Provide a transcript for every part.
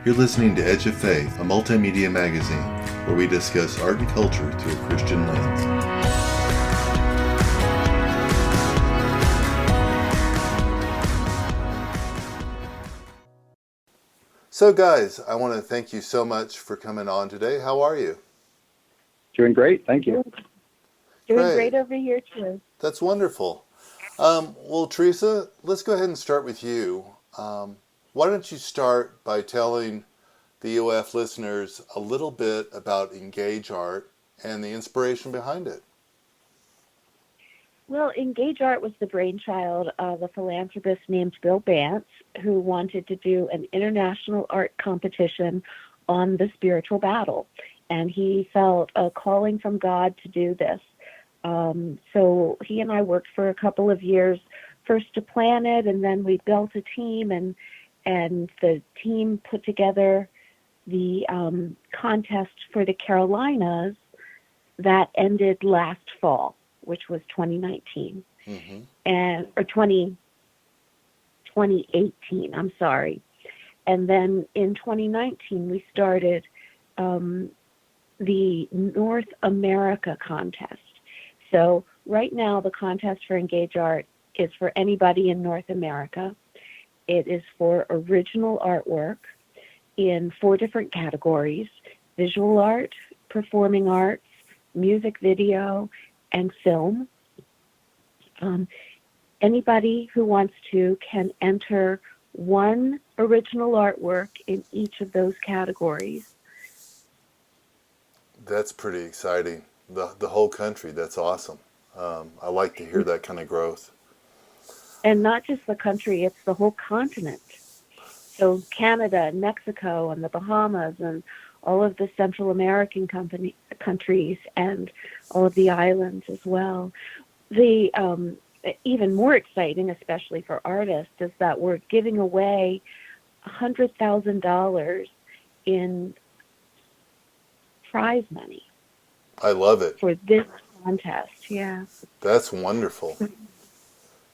You're listening to Edge of Faith, a multimedia magazine where we discuss art and culture through a Christian lens. So guys, I want to thank you so much for coming on today. How are you? Doing great, thank you. Doing great over here too. That's wonderful. Well, Teresa, let's go ahead and start with you. Why don't you start by telling the EOF listeners a little bit about Engage Art and the inspiration behind it? Well, Engage Art was the brainchild of a philanthropist named Bill Bantz, who wanted to do an international art competition on the spiritual battle. And he felt a calling from God to do this. So he and I worked for a couple of years, first to plan it, and then we built a team, and the team put together the contest for the Carolinas that ended last fall, which was 2019, or 2018, I'm sorry. And then in 2019, we started the North America contest. So right now, the contest for Engage Art is for anybody in North America. It is for original artwork in 4 different categories: visual art, performing arts, music video, and film. Anybody who wants to can enter one original artwork in each of those categories. That's pretty exciting. The whole country, that's awesome. I like to hear that kind of growth. And not just the country, it's the whole continent. So Canada and Mexico and the Bahamas and all of the Central American countries and all of the islands as well. The even more exciting, especially for artists, is that we're giving away $100,000 in prize money. I love it. For this contest, yeah. That's wonderful.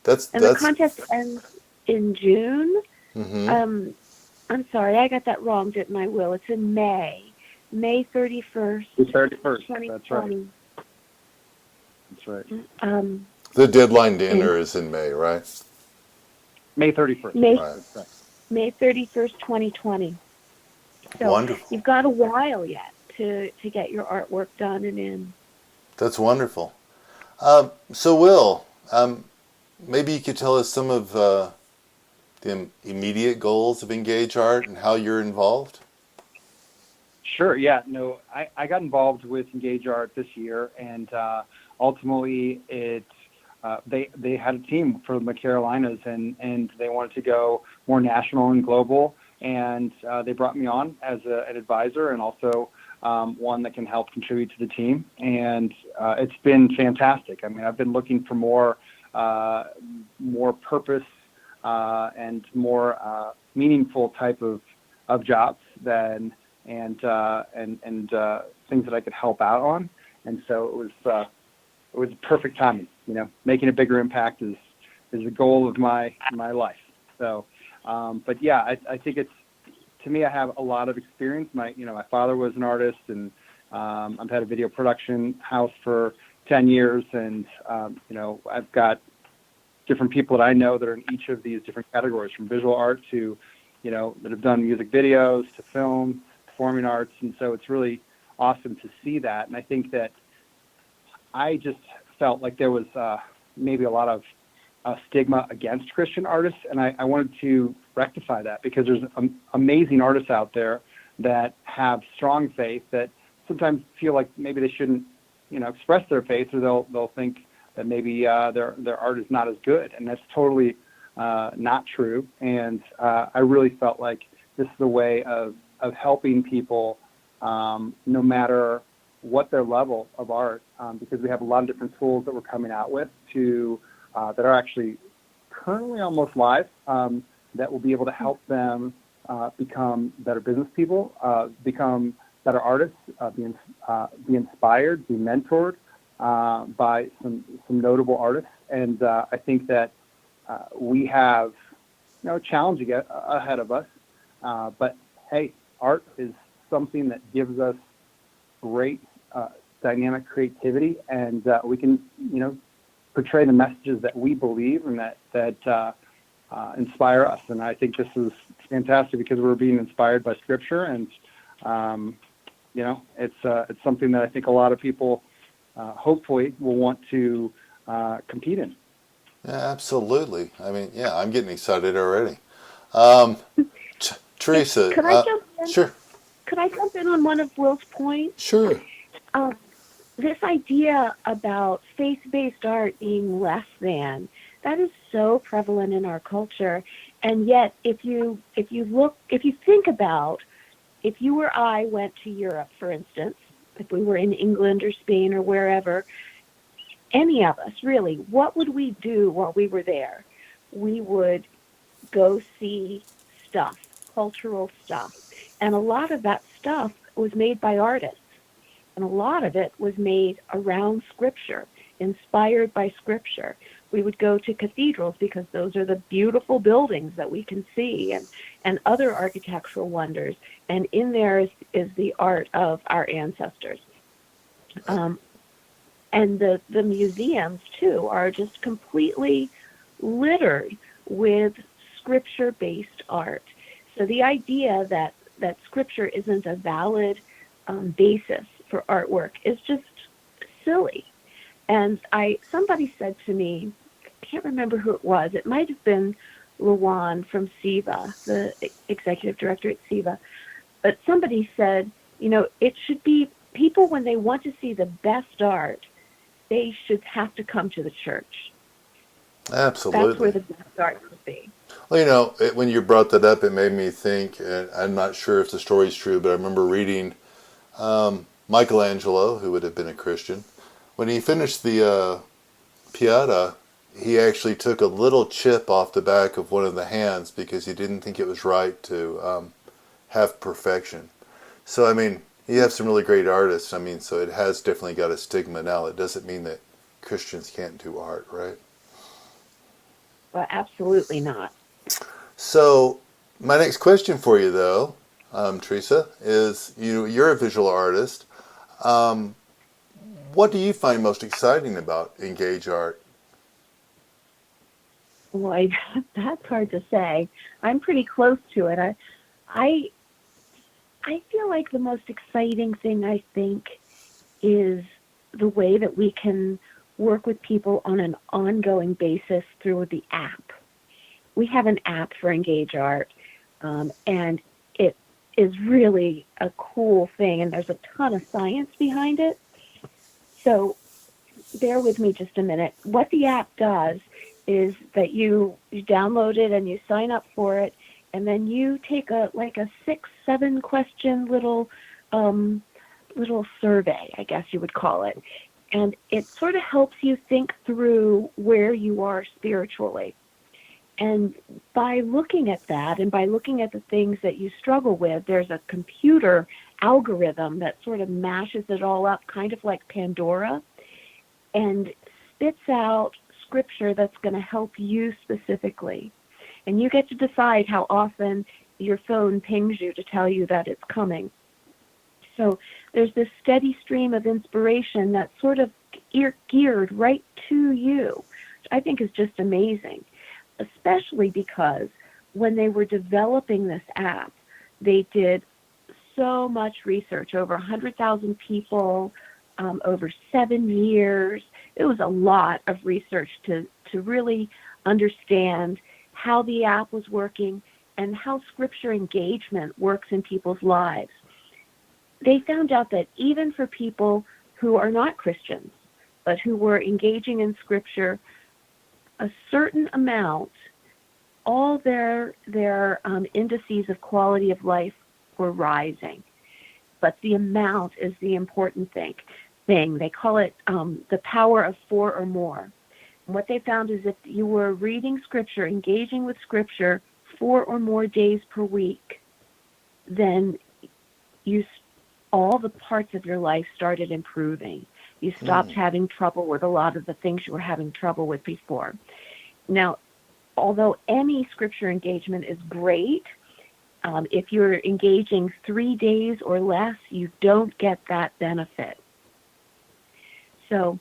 The contest ends in June. Mm-hmm. I'm sorry, I got that wrong, didn't I, Will? It's in May 31st. The 31st, 2020. That's right. The deadline dinner is in May, right? May 31st. May 31st, 2020. So wonderful. You've got a while yet to get your artwork done and in. That's wonderful. So, Will, maybe you could tell us some of the immediate goals of Engage Art and how you're involved? Sure, yeah. No, I got involved with Engage Art this year, and ultimately they had a team for the Carolinas, and they wanted to go more national and global, and they brought me on as an advisor and also one that can help contribute to the team, and it's been fantastic. I mean, I've been looking for more purpose and more meaningful type of jobs and things that I could help out on, and so it was perfect timing. You know, making a bigger impact is the goal of my life. So, but yeah, I think it's. To me, I have a lot of experience. My father was an artist, and I've had a video production house for 10 years, and I've got different people that I know that are in each of these different categories, from visual art to, that have done music videos to film, performing arts, and so it's really awesome to see that. And I think that I just felt like there was maybe a lot of stigma against Christian artists, and I wanted to rectify that, because there's amazing artists out there that have strong faith that sometimes feel like maybe they shouldn't, express their faith, or they'll think that maybe their art is not as good, and that's totally not true. And I really felt like this is a way of helping people, no matter what their level of art, because we have a lot of different tools that we're coming out with that are actually currently almost live, that will be able to help them become better business people, become better artists, be inspired, be mentored by some notable artists. And I think that we have a challenge ahead of us. But hey, art is something that gives us great dynamic creativity, and we can, portray the messages that we believe and that inspire us. And I think this is fantastic because we're being inspired by Scripture, and it's something that I think a lot of people hopefully will want to compete in. Yeah, absolutely. I mean, yeah, I'm getting excited already. Teresa, Could I jump in? sure. Could I jump in on one of Will's points? Sure. This idea about faith-based art being less than, that is so prevalent in our culture. And yet, if you think about, if you or I went to Europe, for instance, if we were in England or Spain or wherever, any of us really, what would we do while we were there? We would go see stuff, cultural stuff. And a lot of that stuff was made by artists. And a lot of it was made around Scripture, inspired by Scripture. We would go to cathedrals because those are the beautiful buildings that we can see, and other architectural wonders. And in there is the art of our ancestors. And the museums, too, are just completely littered with Scripture-based art. So the idea that Scripture isn't a valid basis for artwork is just silly. And somebody said to me, I can't remember who it was. It might have been Luan from SIVA, the executive director at SIVA. But somebody said, it should be people, when they want to see the best art, they should have to come to the church. Absolutely. That's where the best art should be. Well, when you brought that up, it made me think, and I'm not sure if the story's true, but I remember reading Michelangelo, who would have been a Christian, when he finished the Pieta, he actually took a little chip off the back of one of the hands because he didn't think it was right to have perfection. So, I mean, you have some really great artists. I mean, so it has definitely got a stigma now. It doesn't mean that Christians can't do art, right? Well, absolutely not. So, my next question for you, though, Teresa, is you're a visual artist. What do you find most exciting about Engage Art? Well, that's hard to say. I'm pretty close to it. I feel like the most exciting thing, I think, is the way that we can work with people on an ongoing basis through the app. We have an app for Engage Art, and it is really a cool thing, and there's a ton of science behind it. So bear with me just a minute. What the app does is that you download it and you sign up for it, and then you take a 6-7 question little survey, I guess you would call it. And it sort of helps you think through where you are spiritually. And by looking at that and by looking at the things that you struggle with, there's a computer algorithm that sort of mashes it all up, kind of like Pandora, and spits out Scripture that's going to help you specifically. And you get to decide how often your phone pings you to tell you that it's coming. So there's this steady stream of inspiration that's sort of geared right to you, which I think is just amazing, especially because when they were developing this app, they did so much research, over 100,000 people, over 7 years. It was a lot of research to really understand how the app was working and how Scripture engagement works in people's lives. They found out that even for people who are not Christians, but who were engaging in Scripture, a certain amount, all their indices of quality of life were rising. But the amount is the important thing. They call it the power of 4 or more. And what they found is if you were reading Scripture, engaging with Scripture 4 or more days per week, then all the parts of your life started improving. You stopped having trouble with a lot of the things you were having trouble with before. Now, although any Scripture engagement is great, If you're engaging 3 days or less, you don't get that benefit. So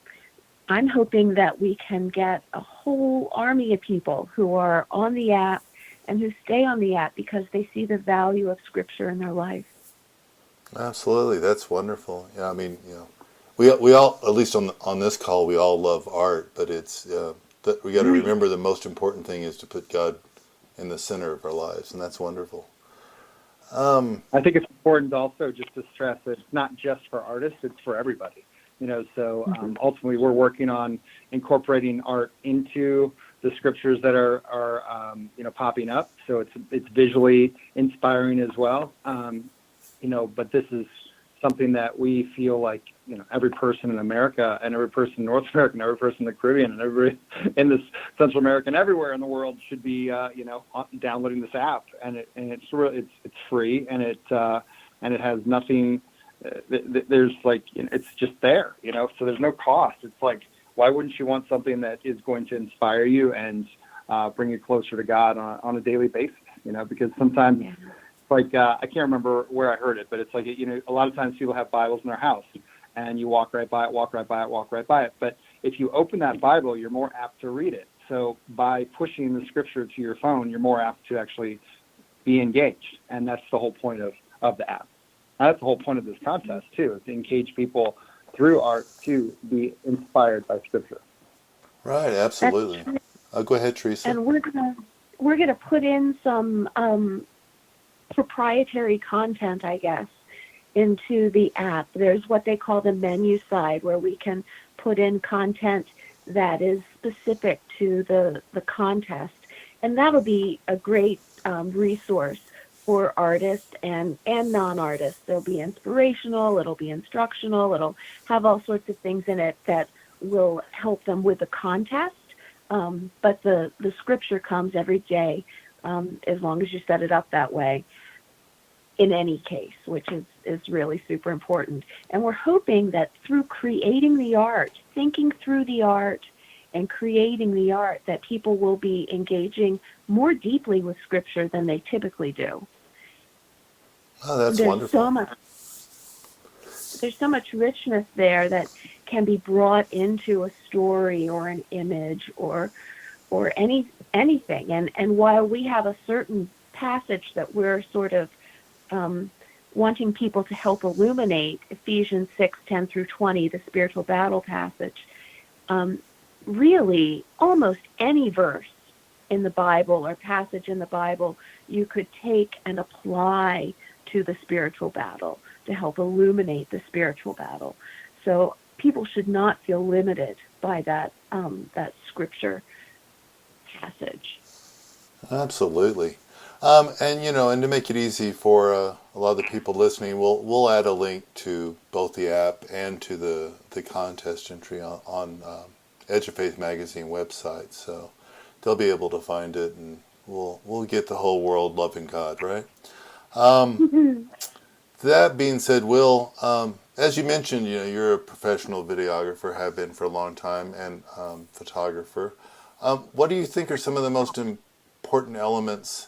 I'm hoping that we can get a whole army of people who are on the app and who stay on the app because they see the value of Scripture in their life. Absolutely, that's wonderful. Yeah, I mean, we all, at least on this call, we all love art, but it's that we got to remember the most important thing is to put God in the center of our lives, and that's wonderful. I think it's important also just to stress that it's not just for artists; it's for everybody. So ultimately, we're working on incorporating art into the scriptures that are popping up. So it's visually inspiring as well. But this is something that we feel like every person in America and every person in North America and every person in the Caribbean and every in this Central America and everywhere in the world should be downloading this app, and it's free, and it has nothing. There's it's just there, so there's no cost. It's like, why wouldn't you want something that is going to inspire you and bring you closer to God on a daily basis? Because sometimes. Yeah. I can't remember where I heard it, but it's like, a lot of times people have Bibles in their house and you walk right by it. But if you open that Bible, you're more apt to read it. So by pushing the scripture to your phone, you're more apt to actually be engaged. And that's the whole point of the app. And that's the whole point of this contest too, is to engage people through art to be inspired by scripture. Right. Absolutely. Go ahead, Teresa. And we're gonna put in some, proprietary content, I guess, into the app. There's what they call the menu side, where we can put in content that is specific to the contest. And that'll be a great resource for artists and non-artists. It'll be inspirational, it'll be instructional, it'll have all sorts of things in it that will help them with the contest. But the scripture comes every day, as long as you set it up that way, in any case, which is really super important. And we're hoping that through creating the art, thinking through the art, and creating the art, that people will be engaging more deeply with Scripture than they typically do. Oh, that's wonderful. There's so much richness there that can be brought into a story or an image or anything. And while we have a certain passage that we're sort of wanting people to help illuminate, Ephesians 6:10-20, the spiritual battle passage, really almost any verse in the Bible or passage in the Bible you could take and apply to the spiritual battle to help illuminate the spiritual battle. So people should not feel limited by that scripture passage. Absolutely. And to make it easy for a lot of the people listening, we'll add a link to both the app and to the contest entry on Edge of Faith magazine website, so they'll be able to find it, and we'll get the whole world loving God, right? That being said, Will, as you mentioned, you're a professional videographer, have been for a long time, and photographer. What do you think are some of the most important elements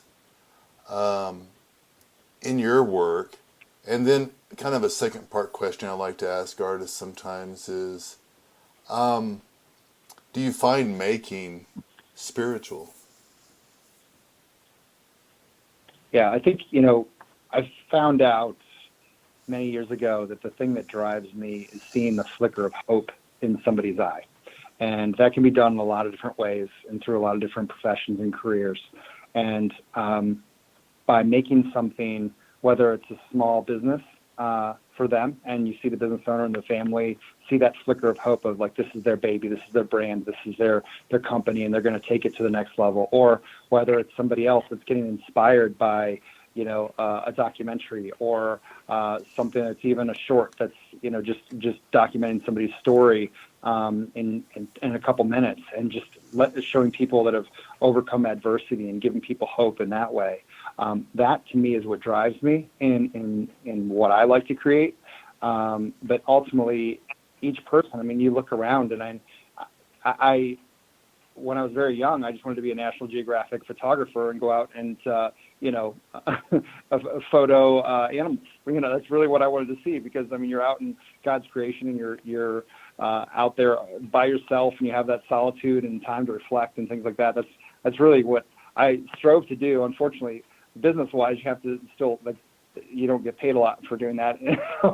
in your work? And then kind of a second part question I like to ask artists sometimes is, do you find making spiritual? Yeah, I think, I found out many years ago that the thing that drives me is seeing the flicker of hope in somebody's eye. And that can be done in a lot of different ways and through a lot of different professions and careers. And by making something, whether it's a small business for them, and you see the business owner and the family see that flicker of hope of like, this is their baby, this is their brand, this is their company, and they're going to take it to the next level. Or whether it's somebody else that's getting inspired by a documentary or something that's even a short that's just documenting somebody's story in a couple minutes, and just showing people that have overcome adversity and giving people hope in that way. That to me is what drives me in what I like to create. But ultimately, each person. I mean, you look around, and I when I was very young, I just wanted to be a National Geographic photographer and go out and a photo animals. That's really what I wanted to see, because I mean, you're out in God's creation, and you're out there by yourself, and you have that solitude and time to reflect and things like that. That's really what I strove to do. Unfortunately, business-wise, you have to still, like, you don't get paid a lot for doing that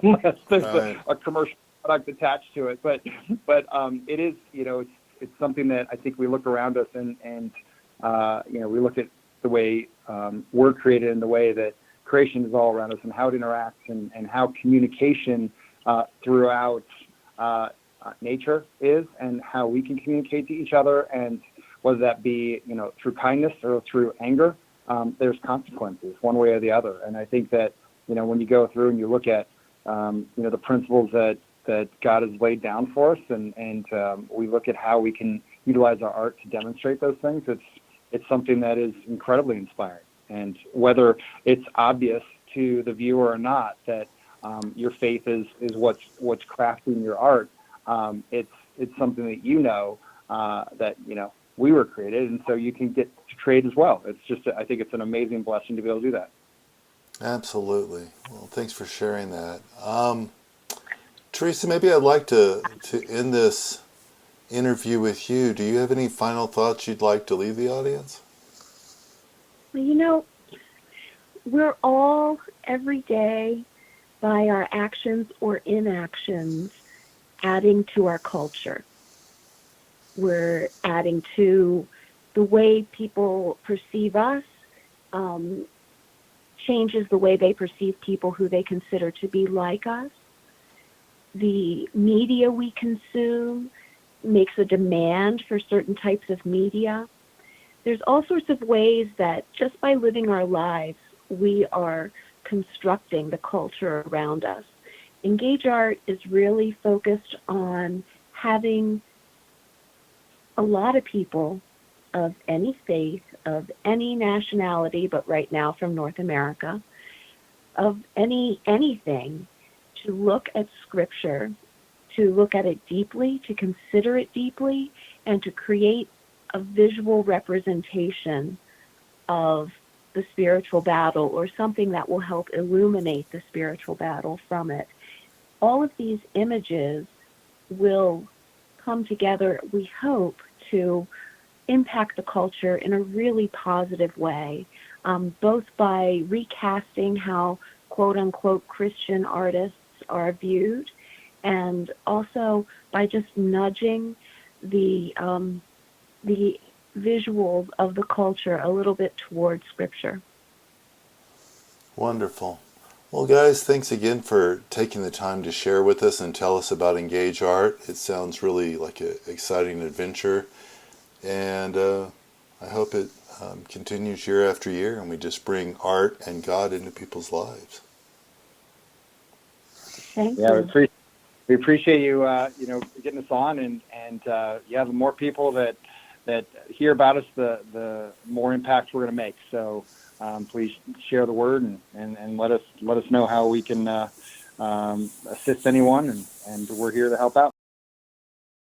unless there's a commercial product attached to it. But it is, it's something that I think we look around us and we look at the way we're created, and the way that creation is all around us, and how it interacts, and how communication throughout nature is, and how we can communicate to each other, and whether that be through kindness or through anger, there's consequences one way or the other. And I think that when you go through and you look at the principles that God has laid down for us, and we look at how we can utilize our art to demonstrate those things, it's something that is incredibly inspiring. And whether it's obvious to the viewer or not that your faith is what's crafting your art, it's something that that we were created, and so you can get to trade as well. It's just, I think it's an amazing blessing to be able to do that. Absolutely. Well, thanks for sharing that. Teresa, maybe I'd like to end this interview with you. Do you have any final thoughts you'd like to leave the audience? We're all, every day, by our actions or inactions, adding to our culture. We're adding to the way people perceive us, changes the way they perceive people who they consider to be like us. The media we consume makes a demand for certain types of media. There's all sorts of ways that just by living our lives, we are constructing the culture around us. Engage Art is really focused on having a lot of people of any faith, of any nationality, but right now from North America, of anything, to look at Scripture, to look at it deeply, to consider it deeply, and to create a visual representation of the spiritual battle, or something that will help illuminate the spiritual battle from it. All of these images will come together, we hope, to impact the culture in a really positive way, both by recasting how quote-unquote Christian artists are viewed, and also by just nudging the visuals of the culture a little bit towards Scripture. Wonderful. Well, guys, thanks again for taking the time to share with us and tell us about Engage Art. It sounds really like an exciting adventure, and I hope it continues year after year, and we just bring art and God into people's lives. Thank you. We appreciate you, getting us on, and the more people that hear about us, the more impact we're going to make. So please share the word, and let us know how we can assist anyone, and we're here to help out.